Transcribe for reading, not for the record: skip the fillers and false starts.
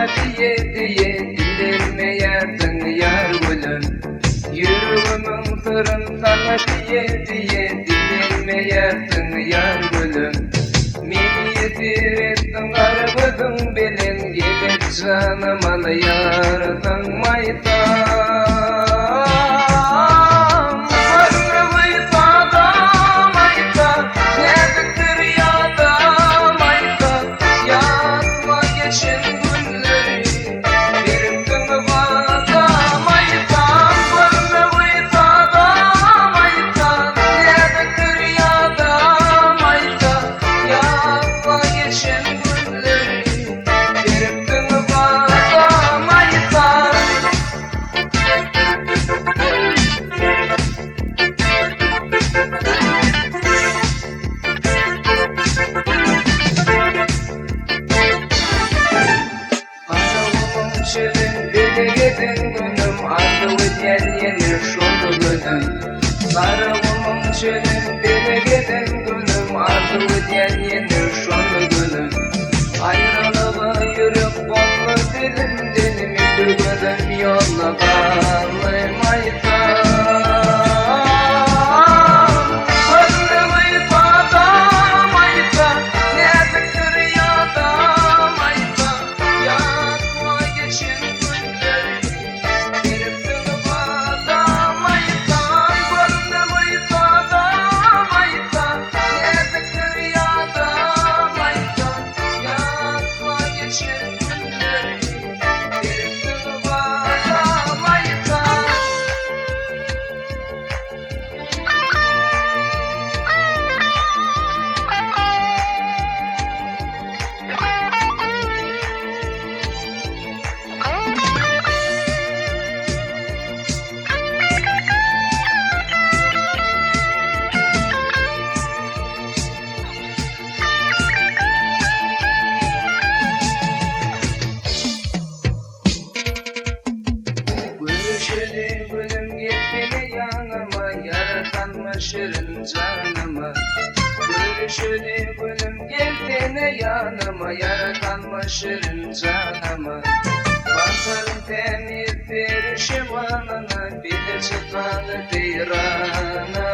sana diye dinlemeyerdin yar gülüm. Yüreğimin sırrın sana diye dinlemeyerdin yar gülüm. Meni yetir ettin arabadın bilen gelip canıma yaratan maytan. Belegedin günüm ardı öten yenir şoldu günüm. Sarığımın çölün belegedin günüm ardı öten yenir şoldu günüm. Ayrılığı yürüp bollu dilimden müdürgüdüm yolla bağlı maytan. Gülüm gitmene yanıma yaratanma şirin canıma. Görüşüne gülüm gitmene yanıma yaratanma şirin canıma. Basarım temir perişivanına bir de çıkanı deyranı.